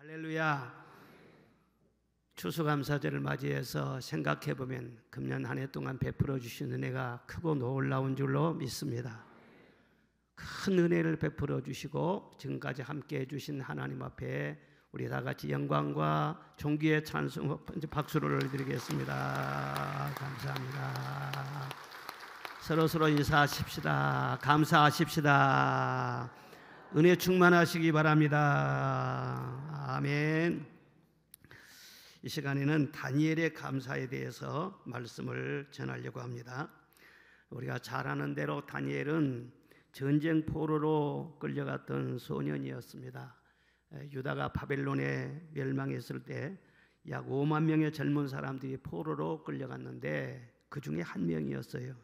할렐루야. 추수감사절을 맞이해서 생각해보면 금년 한 해 동안 베풀어 주신 은혜가 크고 놀라운 줄로 믿습니다. 큰 은혜를 베풀어 주시고 지금까지 함께 해주신 하나님 앞에 우리 다 같이 영광과 존귀의 찬송 박수를 드리겠습니다. 감사합니다. 서로 인사하십시다. 감사하십시다. 은혜 충만하시기 바랍니다. 아멘. 이 시간에는 다니엘의 감사에 대해서 말씀을 전하려고 합니다. 우리가 잘 아는 대로 다니엘은 전쟁 포로로 끌려갔던 소년이었습니다. 유다가 바벨론에 멸망했을 때 약 5만 명의 젊은 사람들이 포로로 끌려갔는데 그 중에 한 명이었어요.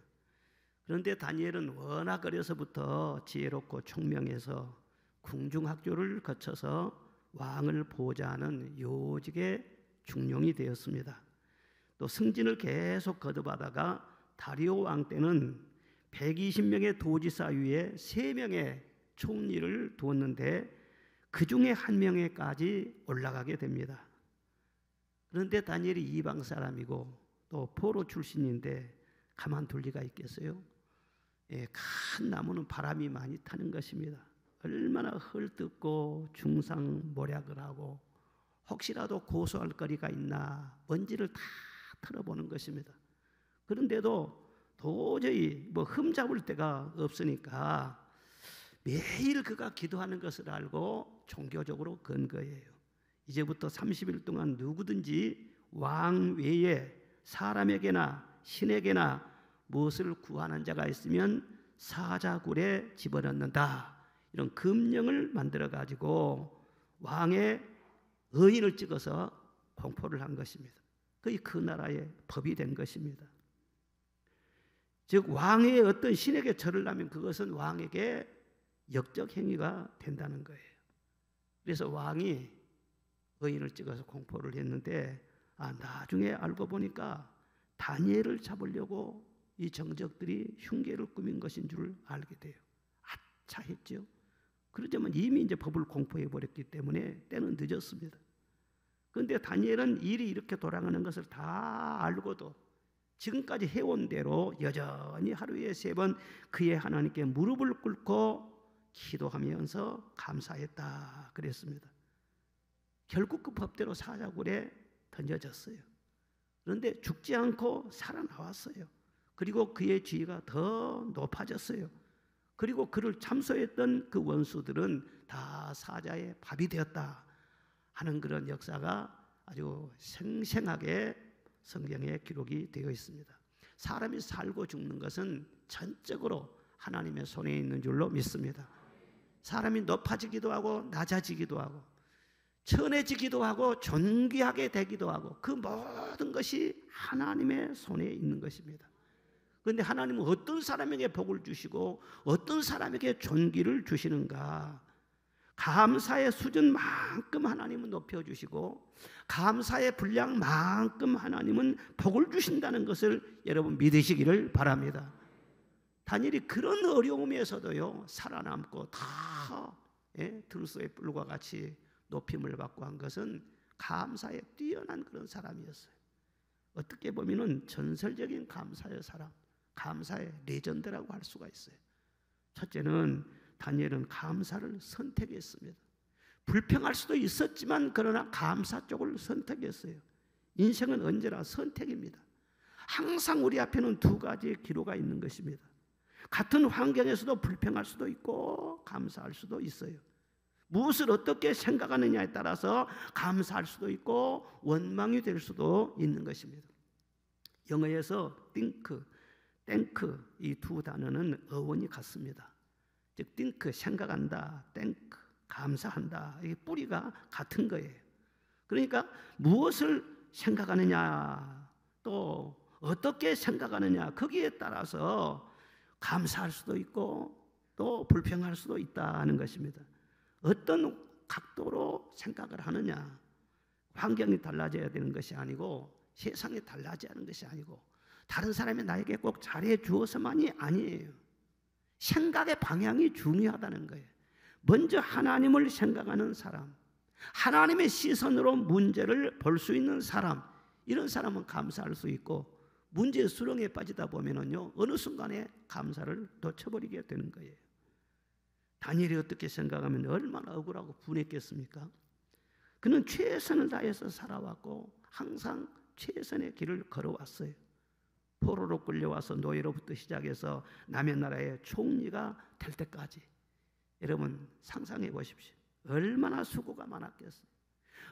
그런데 다니엘은 워낙 어려서부터 지혜롭고 총명해서 궁중학교를 거쳐서 왕을 보호자하는 요직의 중용이 되었습니다. 또 승진을 계속 거듭하다가 다리오 왕 때는 120명의 도지사 위에 3명의 총리를 두었는데 그 중에 한 명에까지 올라가게 됩니다. 그런데 다니엘이 이방 사람이고 또 포로 출신인데 가만둘 리가 있겠어요? 큰 나무는 바람이 많이 타는 것입니다. 얼마나 헐뜯고 중상모략을 하고 혹시라도 고소할 거리가 있나 먼지를 다 털어보는 것입니다. 그런데도 도저히 흠잡을 데가 없으니까 매일 그가 기도하는 것을 알고 종교적으로 건 거예요. 이제부터 30일 동안 누구든지 왕 외에 사람에게나 신에게나 무엇을 구하는 자가 있으면 사자굴에 집어넣는다. 이런 금령을 만들어 가지고 왕의 의인을 찍어서 공포를 한 것입니다. 그게 그 나라의 법이 된 것입니다. 즉 왕의 어떤 신에게 절을 하면 그것은 왕에게 역적 행위가 된다는 거예요. 그래서 왕이 의인을 찍어서 공포를 했는데 나중에 알고 보니까 다니엘을 잡으려고 이 정적들이 흉계를 꾸민 것인 줄 알게 돼요. 아차 했죠. 그러자면 이미 이제 법을 공포해 버렸기 때문에 때는 늦었습니다. 그런데 다니엘은 일이 이렇게 돌아가는 것을 다 알고도 지금까지 해온 대로 여전히 하루에 3번 그의 하나님께 무릎을 꿇고 기도하면서 감사했다 그랬습니다. 결국 그 법대로 사자굴에 던져졌어요. 그런데 죽지 않고 살아나왔어요. 그리고 그의 지위가 더 높아졌어요. 그리고 그를 참소했던 그 원수들은 다 사자의 밥이 되었다 하는 그런 역사가 아주 생생하게 성경에 기록이 되어 있습니다. 사람이 살고 죽는 것은 전적으로 하나님의 손에 있는 줄로 믿습니다. 사람이 높아지기도 하고 낮아지기도 하고 천해지기도 하고 존귀하게 되기도 하고 그 모든 것이 하나님의 손에 있는 것입니다. 그런데 하나님은 어떤 사람에게 복을 주시고 어떤 사람에게 존귀를 주시는가? 감사의 수준만큼 하나님은 높여주시고 감사의 분량만큼 하나님은 복을 주신다는 것을 여러분 믿으시기를 바랍니다. 다니엘이 그런 어려움에서도요 살아남고 다 들소의 뿔과 같이 높임을 받고 한 것은 감사에 뛰어난 그런 사람이었어요. 어떻게 보면은 전설적인 감사의 사람, 감사의 레전드라고 할 수가 있어요. 첫째는 다니엘은 감사를 선택했습니다. 불평할 수도 있었지만 그러나 감사 쪽을 선택했어요. 인생은 언제나 선택입니다. 항상 우리 앞에는 2가지의 기로가 있는 것입니다. 같은 환경에서도 불평할 수도 있고 감사할 수도 있어요. 무엇을 어떻게 생각하느냐에 따라서 감사할 수도 있고 원망이 될 수도 있는 것입니다. 영어에서 think, 이 2 단어는 어원이 같습니다. 즉 think, 생각한다, thank, 감사한다. 이 뿌리가 같은 거예요. 그러니까 무엇을 생각하느냐 또 어떻게 생각하느냐 거기에 따라서 감사할 수도 있고 또 불평할 수도 있다는 것입니다. 어떤 각도로 생각을 하느냐, 환경이 달라져야 되는 것이 아니고 세상이 달라져야 하는 것이 아니고 다른 사람이 나에게 꼭 잘해 주어서만이 아니에요. 생각의 방향이 중요하다는 거예요. 먼저 하나님을 생각하는 사람, 하나님의 시선으로 문제를 볼 수 있는 사람, 이런 사람은 감사할 수 있고, 문제의 수렁에 빠지다 보면은요, 어느 순간에 감사를 놓쳐버리게 되는 거예요. 다니엘이 어떻게 생각하면 얼마나 억울하고 분했겠습니까? 그는 최선을 다해서 살아왔고 항상 최선의 길을 걸어왔어요. 포로로 끌려와서 노예로부터 시작해서 남의 나라의 총리가 될 때까지, 여러분 상상해 보십시오. 얼마나 수고가 많았겠어요.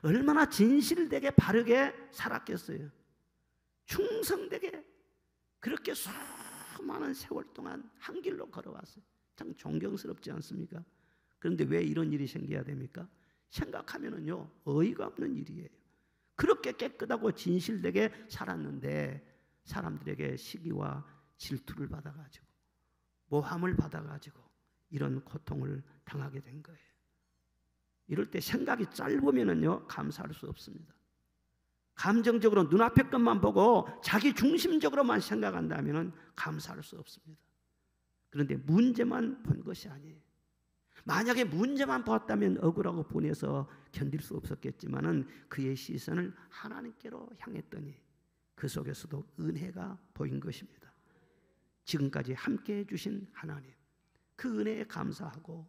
얼마나 진실되게 바르게 살았겠어요. 충성되게 그렇게 수많은 세월 동안 한 길로 걸어왔어요. 참 존경스럽지 않습니까? 그런데 왜 이런 일이 생겨야 됩니까? 생각하면은요, 어이가 없는 일이에요. 그렇게 깨끗하고 진실되게 살았는데 사람들에게 시기와 질투를 받아가지고 모함을 받아가지고 이런 고통을 당하게 된 거예요. 이럴 때 생각이 짧으면은요, 감사할 수 없습니다. 감정적으로 눈앞의 것만 보고 자기 중심적으로만 생각한다면은 감사할 수 없습니다. 그런데 문제만 본 것이 아니에요. 만약에 문제만 봤다면 억울하고 분해서 견딜 수 없었겠지만은 그의 시선을 하나님께로 향했더니 그 속에서도 은혜가 보인 것입니다. 지금까지 함께해 주신 하나님, 그 은혜에 감사하고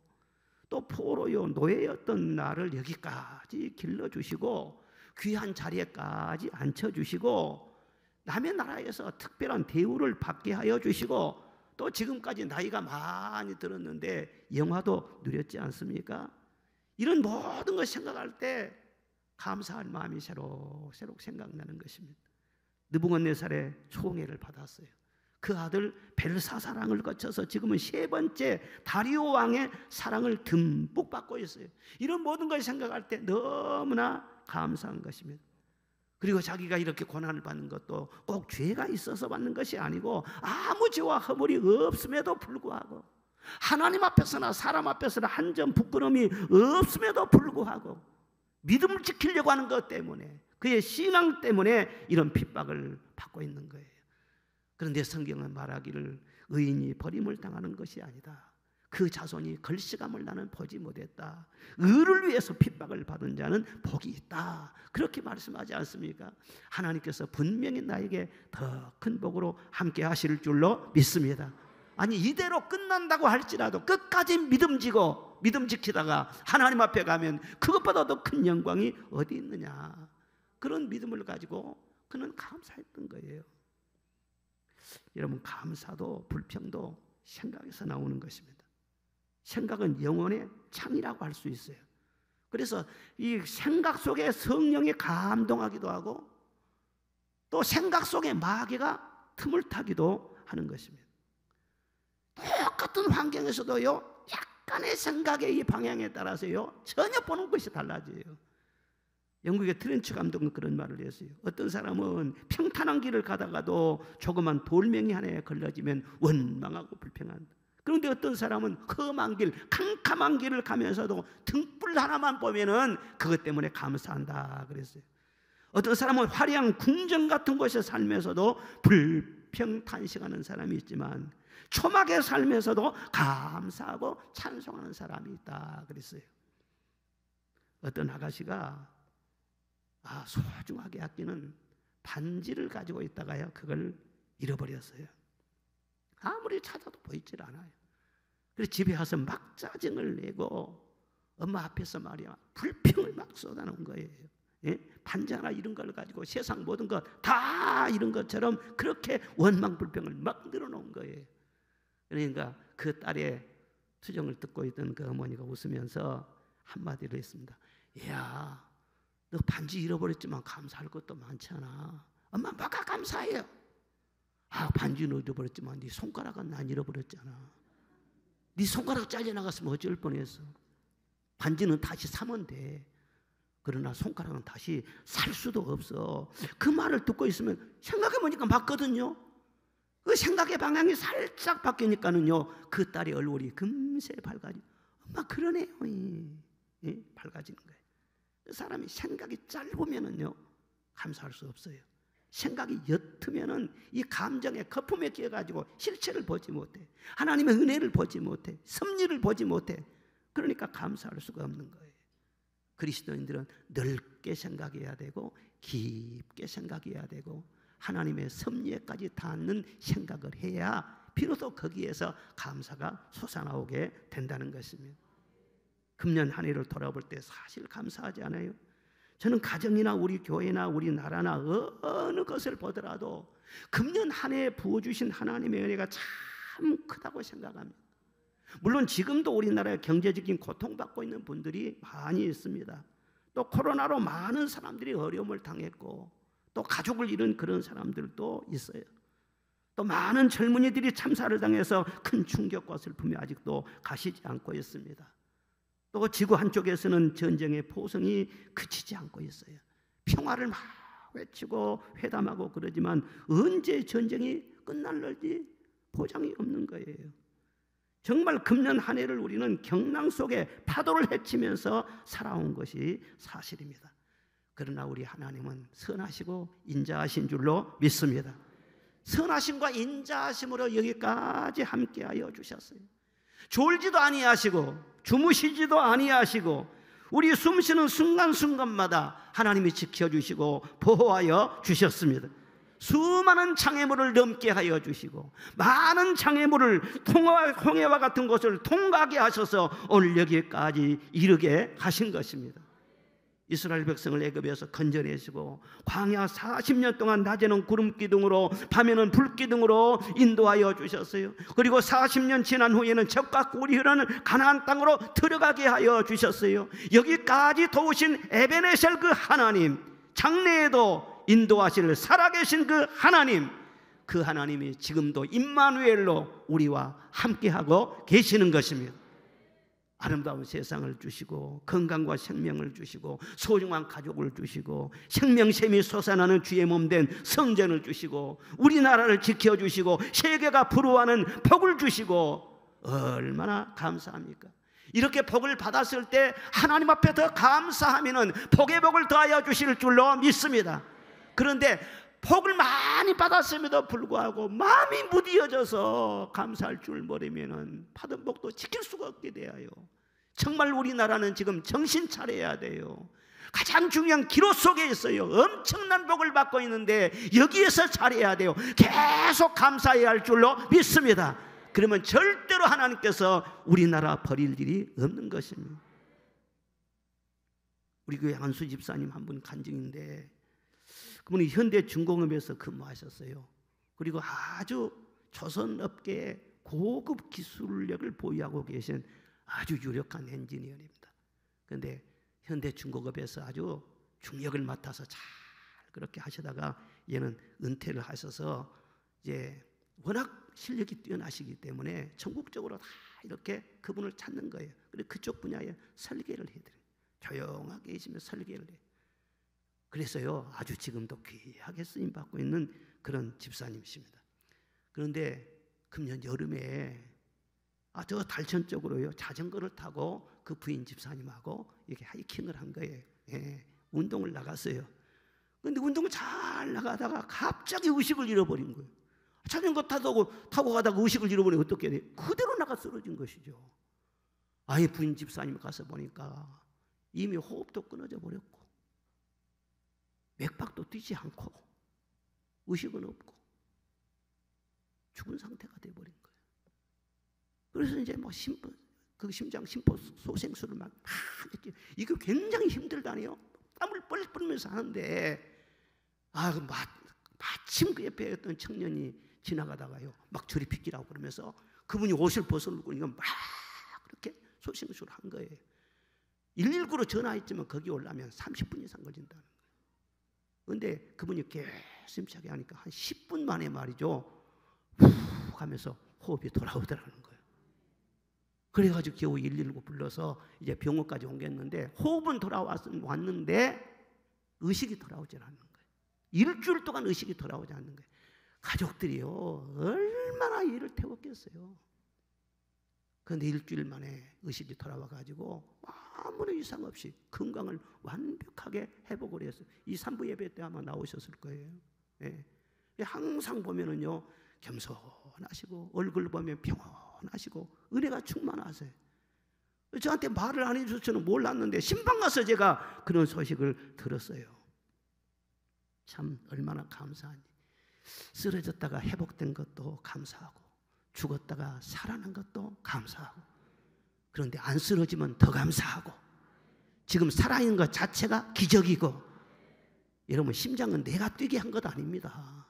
또 포로요 노예였던 나를 여기까지 길러주시고 귀한 자리에까지 앉혀주시고 남의 나라에서 특별한 대우를 받게 하여 주시고 또 지금까지 나이가 많이 들었는데 영화도 누렸지 않습니까? 이런 모든 걸 생각할 때 감사할 마음이 새록새록 생각나는 것입니다. 느부갓네살의 총애를 받았어요. 그 아들 벨사사랑을 거쳐서 지금은 3번째 다리오 왕의 사랑을 듬뿍 받고 있어요. 이런 모든 걸 생각할 때 너무나 감사한 것입니다. 그리고 자기가 이렇게 고난을 받는 것도 꼭 죄가 있어서 받는 것이 아니고 아무 죄와 허물이 없음에도 불구하고 하나님 앞에서나 사람 앞에서나 한 점 부끄러움이 없음에도 불구하고 믿음을 지키려고 하는 것 때문에, 그의 신앙 때문에 이런 핍박을 받고 있는 거예요. 그런데 성경은 말하기를 의인이 버림을 당하는 것이 아니다. 그 자손이 걸시감을 나는 보지 못했다. 의를 위해서 핍박을 받은 자는 복이 있다. 그렇게 말씀하지 않습니까? 하나님께서 분명히 나에게 더 큰 복으로 함께 하실 줄로 믿습니다. 아니 이대로 끝난다고 할지라도 끝까지 믿음 지키다가 하나님 앞에 가면 그것보다 더 큰 영광이 어디 있느냐. 그런 믿음을 가지고 그는 감사했던 거예요. 여러분, 감사도 불평도 생각에서 나오는 것입니다. 생각은 영혼의 창이라고 할 수 있어요. 그래서 이 생각 속에 성령이 감동하기도 하고 또 생각 속에 마귀가 틈을 타기도 하는 것입니다. 똑같은 환경에서도요, 약간의 생각의 이 방향에 따라서요 전혀 보는 것이 달라져요. 영국의 트렌치 감독은 그런 말을 했어요. 어떤 사람은 평탄한 길을 가다가도 조그만 돌멩이 하나에 걸러지면 원망하고 불평한다. 그런데 어떤 사람은 험한 길, 캄캄한 길을 가면서도 등불 하나만 보면은 그것 때문에 감사한다 그랬어요. 어떤 사람은 화려한 궁전 같은 곳에 살면서도 불평탄식하는 사람이 있지만 초막에 살면서도 감사하고 찬송하는 사람이 있다 그랬어요. 어떤 아가씨가 소중하게 아끼는 반지를 가지고 있다가요 그걸 잃어버렸어요. 아무리 찾아도 보이질 않아요. 그래서 집에 와서 막 짜증을 내고 엄마 앞에서 말이야 불평을 막 쏟아놓은 거예요. 예? 반지 하나 이런 걸 가지고 세상 모든 것 다 이런 것처럼 그렇게 원망 불평을 막 늘어놓은 거예요. 그러니까 그 딸의 투정을 듣고 있던 그 어머니가 웃으면서 한마디를 했습니다. 야, 너 반지 잃어버렸지만 감사할 것도 많잖아. 엄마 뭐가 감사해요? 반지는 잃어버렸지만 네 손가락은 난 잃어버렸잖아. 네 손가락 잘려나갔으면 어쩔 뻔했어. 반지는 다시 사면 돼. 그러나 손가락은 다시 살 수도 없어. 그 말을 듣고 있으면 생각해보니까 맞거든요. 그 생각의 방향이 살짝 바뀌니까는요 그 딸의 얼굴이 금세 밝아지. 엄마 그러네요. 예? 밝아지는 거예요. 사람이 생각이 짧으면은요 감사할 수 없어요. 생각이 옅으면은 이 감정의 거품에 끼어가지고 실체를 보지 못해. 하나님의 은혜를 보지 못해. 섭리를 보지 못해. 그러니까 감사할 수가 없는 거예요. 그리스도인들은 넓게 생각해야 되고 깊게 생각해야 되고 하나님의 섭리에까지 닿는 생각을 해야 비로소 거기에서 감사가 솟아나오게 된다는 것입니다. 금년 한 해를 돌아볼 때 사실 감사하지 않아요? 저는 가정이나 우리 교회나 우리 나라나 어느 것을 보더라도 금년 한 해에 부어주신 하나님의 은혜가 참 크다고 생각합니다. 물론 지금도 우리나라에 경제적인 고통받고 있는 분들이 많이 있습니다. 또 코로나로 많은 사람들이 어려움을 당했고 또 가족을 잃은 그런 사람들도 있어요. 또 많은 젊은이들이 참사를 당해서 큰 충격과 슬픔이 아직도 가시지 않고 있습니다. 또 지구 한쪽에서는 전쟁의 포성이 그치지 않고 있어요. 평화를 막 외치고 회담하고 그러지만 언제 전쟁이 끝날지 보장이 없는 거예요. 정말 금년 한 해를 우리는 경랑 속에 파도를 헤치면서 살아온 것이 사실입니다. 그러나 우리 하나님은 선하시고 인자하신 줄로 믿습니다. 선하심과 인자하심으로 여기까지 함께하여 주셨어요. 졸지도 아니하시고 주무시지도 아니하시고 우리 숨쉬는 순간순간마다 하나님이 지켜주시고 보호하여 주셨습니다. 수많은 장애물을 넘게 하여 주시고 많은 장애물을 홍해와 같은 곳을 통과하게 하셔서 오늘 여기까지 이르게 하신 것입니다. 이스라엘 백성을 애굽에서 건져내시고 광야 40년 동안 낮에는 구름 기둥으로 밤에는 불 기둥으로 인도하여 주셨어요. 그리고 40년 지난 후에는 젖과 꿀이 흐르는 가나안 땅으로 들어가게 하여 주셨어요. 여기까지 도우신 에베네셀 그 하나님, 장래에도 인도하실 살아계신 그 하나님, 그 하나님이 지금도 임마누엘로 우리와 함께하고 계시는 것입니다. 아름다운 세상을 주시고 건강과 생명을 주시고 소중한 가족을 주시고 생명샘이 솟아나는 주의 몸된 성전을 주시고 우리나라를 지켜주시고 세계가 부러워하는 복을 주시고 얼마나 감사합니까? 이렇게 복을 받았을 때 하나님 앞에 더 감사하면은 복의 복을 더하여 주실 줄로 믿습니다. 그런데 복을 많이 받았음에도 불구하고 마음이 무디어져서 감사할 줄 모르면은 받은 복도 지킬 수가 없게 돼요. 정말 우리나라는 지금 정신 차려야 돼요. 가장 중요한 기로 속에 있어요. 엄청난 복을 받고 있는데 여기에서 잘해야 돼요. 계속 감사해야 할 줄로 믿습니다. 그러면 절대로 하나님께서 우리나라 버릴 일이 없는 것입니다. 우리 교회 한수 집사님 한 분 간증인데 그분이 현대중공업에서 근무하셨어요. 그리고 아주 조선업계의 고급 기술력을 보유하고 계신 아주 유력한 엔지니어입니다. 그런데 현대중공업에서 아주 중역을 맡아서 잘 그렇게 하시다가 얘는 은퇴를 하셔서 이제 워낙 실력이 뛰어나시기 때문에 전국적으로 다 이렇게 그분을 찾는 거예요. 그래서 그쪽 분야에 설계를 해드려요. 조용하게 계시면 설계를 해요. 그래서요 아주 지금도 귀하게 쓰임받고 있는 그런 집사님이십니다. 그런데 금년 여름에 저 달천 쪽으로요 자전거를 타고 그 부인 집사님하고 이렇게 하이킹을 한 거예요. 예, 운동을 나갔어요. 그런데 운동을 잘 나가다가 갑자기 의식을 잃어버린 거예요. 자전거 타고 가다가 의식을 잃어버리면 어떻게 돼요? 그대로 나가 쓰러진 것이죠. 아예 부인 집사님 가서 보니까 이미 호흡도 끊어져 버렸고 맥박도 뛰지 않고 의식은 없고 죽은 상태가 돼버린 거예요. 그래서 이제 뭐 그 심장 심포 소생술을 막 했지. 이거 굉장히 힘들다니요. 땀을 뻘뻘 흘리면서 하는데 마침 그 옆에 있던 청년이 지나가다가요 막 저리 비키라고 그러면서 그분이 옷을 벗어놓고 막 그렇게 소생술을 한 거예요. 119로 전화했지만 거기 오려면 30분 이상 걸린다는 거예요. 그런데 그분이 개심차게 하니까 한 10분 만에 말이죠 훅 하면서 호흡이 돌아오더라는 거예요. 그래가지고 겨우 119 불러서 이제 병원까지 옮겼는데 호흡은 돌아왔는데 의식이 돌아오지 않는 거예요. 일주일 동안 의식이 돌아오지 않는 거예요. 가족들이요 얼마나 일을 태웠겠어요. 그런데 일주일 만에 의식이 돌아와가지고 아무런 이상 없이 건강을 완벽하게 회복을 했어요. 이 3부 예배 때 아마 나오셨을 거예요. 예. 항상 보면은요 겸손하시고 얼굴 보면 평온하시고 은혜가 충만하세요. 저한테 말을 안 해줄 줄은 몰랐는데 신방 가서 제가 그런 소식을 들었어요. 참 얼마나 감사하니. 쓰러졌다가 회복된 것도 감사하고 죽었다가 살아난 것도 감사하고, 그런데 안 쓰러지면 더 감사하고, 지금 살아있는 것 자체가 기적이고. 여러분, 심장은 내가 뛰게 한 것 아닙니다.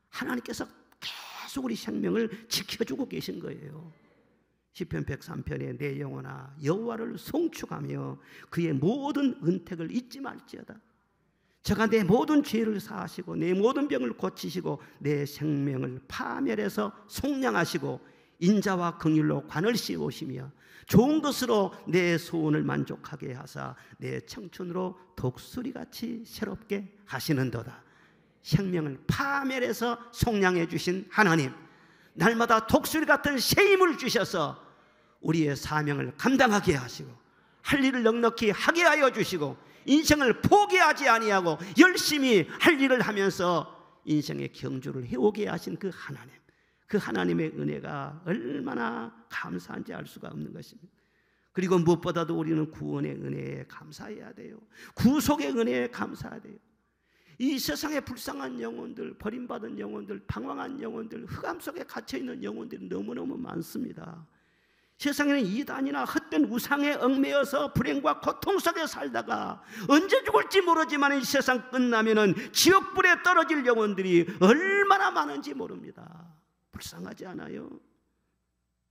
하나님께서 계속 우리 생명을 지켜주고 계신 거예요. 시편 103편에 내 영혼아 여호와를 송축하며 그의 모든 은택을 잊지 말지어다. 저가 내 모든 죄를 사하시고 내 모든 병을 고치시고 내 생명을 파멸해서 속량하시고 인자와 긍휼로 관을 씌우시며 좋은 것으로 내 소원을 만족하게 하사 내 청춘으로 독수리같이 새롭게 하시는도다. 생명을 파멸해서 속량해 주신 하나님, 날마다 독수리 같은 새 힘을 주셔서 우리의 사명을 감당하게 하시고 할 일을 넉넉히 하게 하여 주시고 인생을 포기하지 아니하고 열심히 할 일을 하면서 인생의 경주를 해오게 하신 그 하나님, 그 하나님의 은혜가 얼마나 감사한지 알 수가 없는 것입니다. 그리고 무엇보다도 우리는 구원의 은혜에 감사해야 돼요. 구속의 은혜에 감사해야 돼요. 이 세상에 불쌍한 영혼들, 버림받은 영혼들, 방황한 영혼들, 흑암 속에 갇혀있는 영혼들이 너무너무 많습니다. 세상에는 이단이나 헛된 우상에 얽매여서 불행과 고통 속에 살다가 언제 죽을지 모르지만 이 세상 끝나면은 지옥불에 떨어질 영혼들이 얼마나 많은지 모릅니다. 불쌍하지 않아요?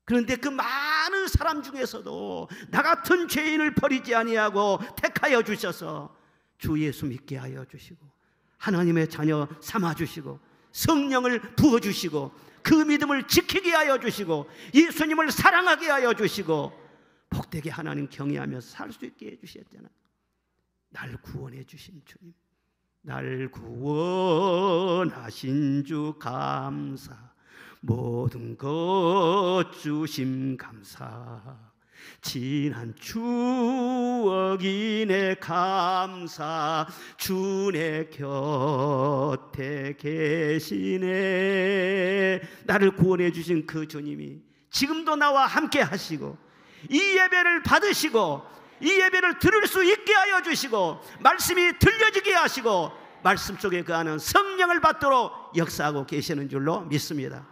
그런데 그 많은 사람 중에서도 나 같은 죄인을 버리지 아니하고 택하여 주셔서 주 예수 믿게 하여 주시고 하나님의 자녀 삼아주시고 성령을 부어주시고 그 믿음을 지키게 하여 주시고 예수님을 사랑하게 하여 주시고 복되게 하나님 경외하며 살 수 있게 해주셨잖아요. 날 구원해 주신 주님, 날 구원하신 주 감사, 모든 것 주심 감사, 지난 추억이 내 감사, 주 내 곁에 계시네. 나를 구원해 주신 그 주님이 지금도 나와 함께 하시고 이 예배를 받으시고 이 예배를 들을 수 있게 하여 주시고 말씀이 들려지게 하시고 말씀 속에 거하는 성령을 받도록 역사하고 계시는 줄로 믿습니다.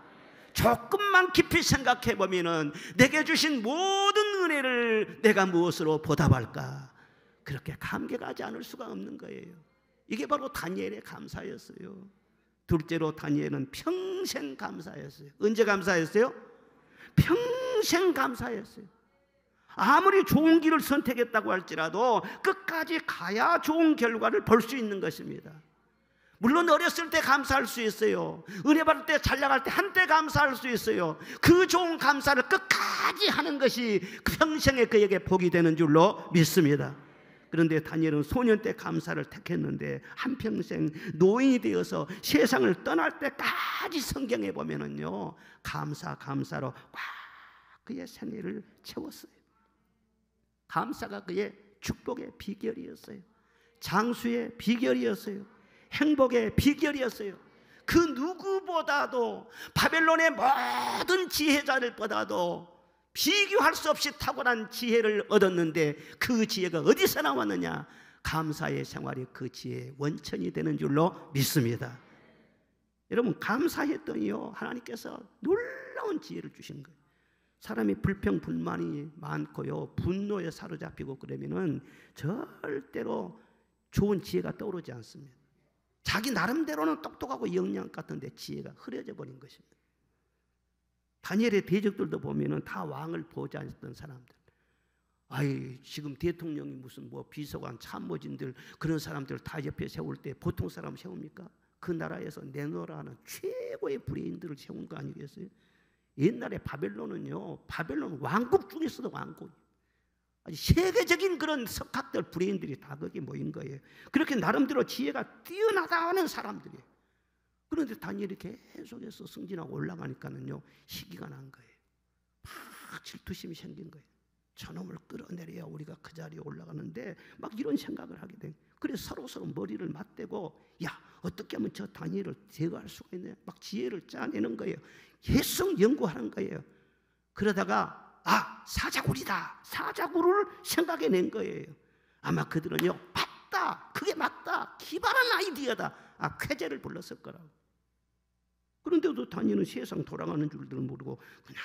조금만 깊이 생각해 보면은 내게 주신 모든 은혜를 내가 무엇으로 보답할까, 그렇게 감격하지 않을 수가 없는 거예요. 이게 바로 다니엘의 감사였어요. 둘째로 다니엘은 평생 감사했어요. 언제 감사했어요? 평생 감사했어요. 아무리 좋은 길을 선택했다고 할지라도 끝까지 가야 좋은 결과를 볼 수 있는 것입니다. 물론 어렸을 때 감사할 수 있어요. 은혜 받을 때 잘 나갈 때 한때 감사할 수 있어요. 그 좋은 감사를 끝까지 하는 것이 평생에 그에게 복이 되는 줄로 믿습니다. 그런데 다니엘은 소년 때 감사를 택했는데 한평생 노인이 되어서 세상을 떠날 때까지 성경에 보면은요 감사로 꽉 그의 생애를 채웠어요. 감사가 그의 축복의 비결이었어요. 장수의 비결이었어요. 행복의 비결이었어요. 그 누구보다도 바벨론의 모든 지혜자들보다도 비교할 수 없이 탁월한 지혜를 얻었는데 그 지혜가 어디서 나왔느냐? 감사의 생활이 그 지혜의 원천이 되는 줄로 믿습니다. 여러분, 감사했더니요 하나님께서 놀라운 지혜를 주신 거예요. 사람이 불평 불만이 많고요 분노에 사로잡히고 그러면은 절대로 좋은 지혜가 떠오르지 않습니다. 자기 나름대로는 똑똑하고 영양 같은데 지혜가 흐려져 버린 것입니다. 다니엘의 대적들도 보면은 다 왕을 보좌했던 사람들. 아이, 지금 대통령이 무슨 뭐 비서관, 참모진들 그런 사람들 다 옆에 세울 때 보통 사람 세웁니까? 그 나라에서 내노라는 최고의 브레인들을 세운 거 아니겠어요? 옛날에 바벨론은요, 바벨론 왕국 중에서도 왕국. 세계적인 그런 석학들 브레인들이 다 거기 모인 거예요. 그렇게 나름대로 지혜가 뛰어나다는 사람들이에요. 그런데 다니엘이 계속해서 승진하고 올라가니까는요 시기가 난 거예요. 막 질투심이 생긴 거예요. 저놈을 끌어내려야 우리가 그 자리에 올라가는데 막 이런 생각을 하게 된. 그래서 서로 머리를 맞대고 야 어떻게 하면 저 다니엘을 제거할 수가 있냐 막 지혜를 짜내는 거예요. 계속 연구하는 거예요. 그러다가 사자굴이다. 사자굴을 생각해낸 거예요. 아마 그들은요, 맞다, 그게 맞다, 기발한 아이디어다, 쾌재를 불렀을 거라고. 그런데도 다니는 세상 돌아가는 줄들은 모르고 그냥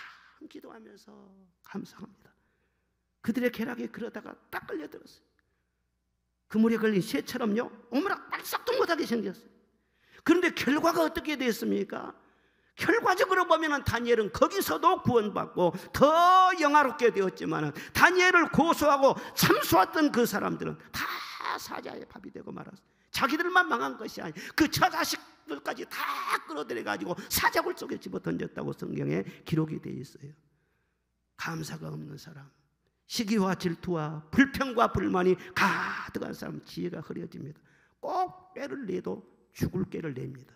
기도하면서 감사합니다. 그들의 쾌락에 그러다가 딱 걸려들었어요. 그물에 걸린 새처럼요, 오므락 발싹도 못하게 생겼어요. 그런데 결과가 어떻게 됐습니까? 결과적으로 보면 다니엘은 거기서도 구원받고 더 영화롭게 되었지만, 다니엘을 고소하고 참수했던 그 사람들은 다 사자의 밥이 되고 말았어요. 자기들만 망한 것이 아니고 그 처자식들까지 다 끌어들여가지고 사자굴 속에 집어던졌다고 성경에 기록이 되어 있어요. 감사가 없는 사람, 시기와 질투와 불평과 불만이 가득한 사람, 지혜가 흐려집니다. 꼭 꾀를 내도 죽을 꾀를 냅니다.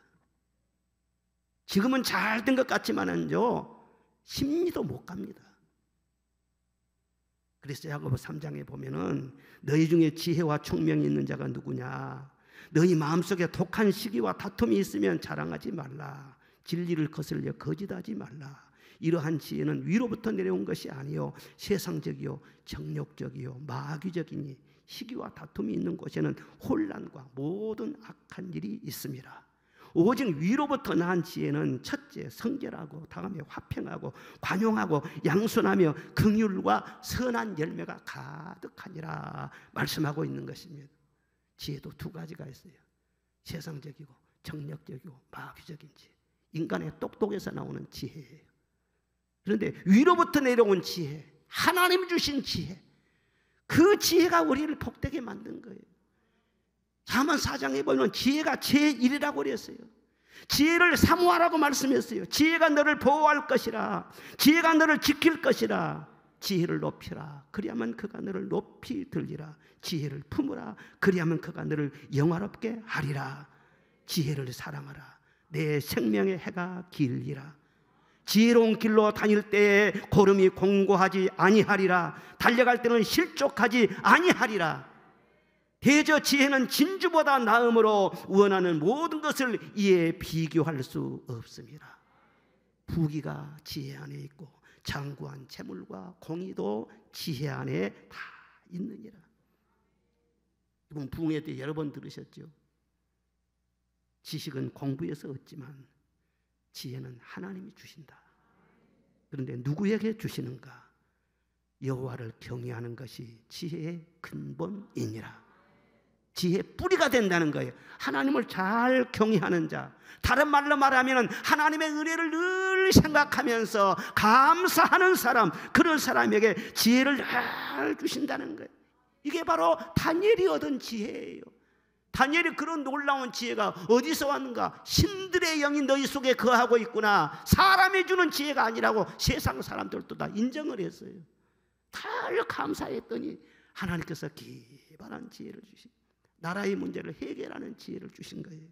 지금은 잘 된 것 같지만은요, 심리도 못 갑니다. 그래서 야고보 3장에 보면은 너희 중에 지혜와 총명이 있는 자가 누구냐? 너희 마음속에 독한 시기와 다툼이 있으면 자랑하지 말라. 진리를 거슬려 거짓하지 말라. 이러한 지혜는 위로부터 내려온 것이 아니요 세상적이요 정욕적이요 마귀적이니 시기와 다툼이 있는 곳에는 혼란과 모든 악한 일이 있습니다. 오직 위로부터 난 지혜는 첫째 성결하고, 다음에 화평하고 관용하고 양순하며 긍휼과 선한 열매가 가득하니라 말씀하고 있는 것입니다. 지혜도 두 가지가 있어요. 세상적이고 정력적이고 마귀적인 지혜. 인간의 똑똑에서 나오는 지혜예요. 그런데 위로부터 내려온 지혜, 하나님 주신 지혜, 그 지혜가 우리를 복되게 만든 거예요. 잠언 4장에 보면 지혜가 제1이라고 그랬어요. 지혜를 사모하라고 말씀했어요. 지혜가 너를 보호할 것이라, 지혜가 너를 지킬 것이라. 지혜를 높이라, 그리하면 그가 너를 높이 들리라. 지혜를 품으라, 그리하면 그가 너를 영화롭게 하리라. 지혜를 사랑하라, 내 생명의 해가 길리라. 지혜로운 길로 다닐 때에 걸음이 공고하지 아니하리라. 달려갈 때는 실족하지 아니하리라. 대저 지혜는 진주보다 나음으로 원하는 모든 것을 이에 비교할 수 없습니다. 부귀가 지혜 안에 있고 장구한 재물과 공의도 지혜 안에 다 있느니라. 이번 부흥회 때 여러 번 들으셨죠? 지식은 공부해서 얻지만 지혜는 하나님이 주신다. 그런데 누구에게 주시는가? 여호와를 경외하는 것이 지혜의 근본이니라. 지혜의 뿌리가 된다는 거예요. 하나님을 잘 경외하는 자, 다른 말로 말하면 하나님의 은혜를 늘 생각하면서 감사하는 사람, 그런 사람에게 지혜를 잘 주신다는 거예요. 이게 바로 다니엘이 얻은 지혜예요. 다니엘이 그런 놀라운 지혜가 어디서 왔는가? 신들의 영이 너희 속에 거하고 있구나. 사람이 주는 지혜가 아니라고 세상 사람들도 다 인정을 했어요. 잘 감사했더니 하나님께서 기발한 지혜를 주신, 나라의 문제를 해결하는 지혜를 주신 거예요.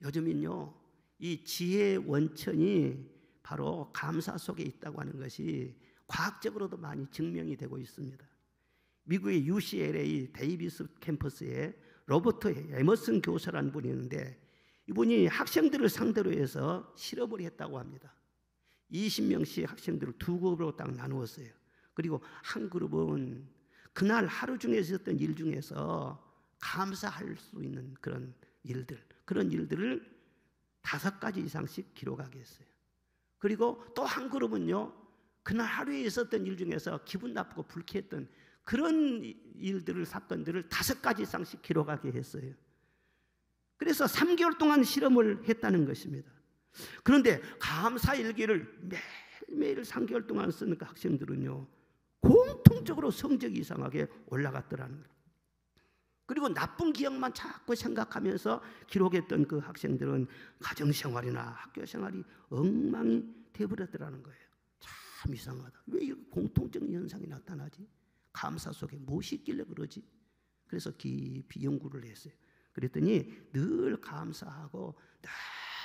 요즘은요, 이 지혜의 원천이 바로 감사 속에 있다고 하는 것이 과학적으로도 많이 증명이 되고 있습니다. 미국의 UCLA 데이비스 캠퍼스에 로버트 에머슨 교수라는 분이 있는데, 이분이 학생들을 상대로 해서 실험을 했다고 합니다. 20명씩 학생들을 두 그룹으로 딱 나누었어요. 그리고 한 그룹은 그날 하루 중에 있었던 일 중에서 감사할 수 있는 그런 일들을 5가지 이상씩 기록하게 했어요. 그리고 또 한 그룹은요, 그날 하루에 있었던 일 중에서 기분 나쁘고 불쾌했던 그런 일들을, 사건들을 5가지 이상씩 기록하게 했어요. 그래서 3개월 동안 실험을 했다는 것입니다. 그런데 감사 일기를 매일매일 3개월 동안 쓰는 그 학생들은요, 공통적으로 성적이 이상하게 올라갔더라는 거예요. 그리고 나쁜 기억만 자꾸 생각하면서 기록했던 그 학생들은 가정생활이나 학교생활이 엉망이 되어버렸더라는 거예요. 참 이상하다. 왜 이런 공통적인 현상이 나타나지? 감사 속에 무엇이 있길래 그러지? 그래서 깊이 연구를 했어요. 그랬더니 늘 감사하고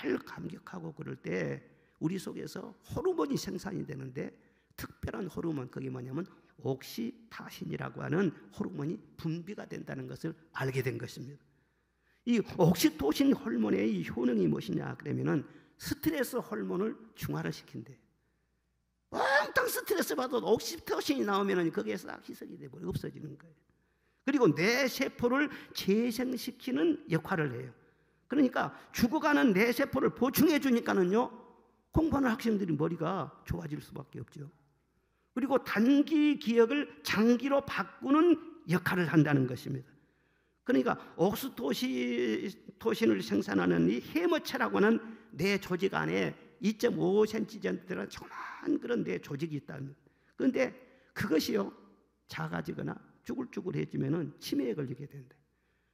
늘 감격하고 그럴 때 우리 속에서 호르몬이 생산이 되는데, 특별한 호르몬, 그게 뭐냐면 옥시타신이라고 하는 호르몬이 분비가 된다는 것을 알게 된 것입니다. 이 옥시토신 호르몬의 이 효능이 무엇이냐 그러면은 스트레스 호르몬을 중화를 시킨대. 뻥 스트레스 받아도 옥시토신이 나오면 거기에 싹 희석이 되고 없어지는 거예요. 그리고 뇌 세포를 재생시키는 역할을 해요. 그러니까 죽어가는 뇌 세포를 보충해 주니까는요, 공부하는 학생들이 머리가 좋아질 수밖에 없죠. 그리고 단기 기억을 장기로 바꾸는 역할을 한다는 것입니다. 그러니까 옥시토신을 생산하는 이 해머체라고 하는 뇌 조직 안에 2.5cm 정도 되는 조그만 그런 뇌 조직이 있다는. 그런데 그것이요, 작아지거나 쭈글쭈글해지면 치매에 걸리게 된다.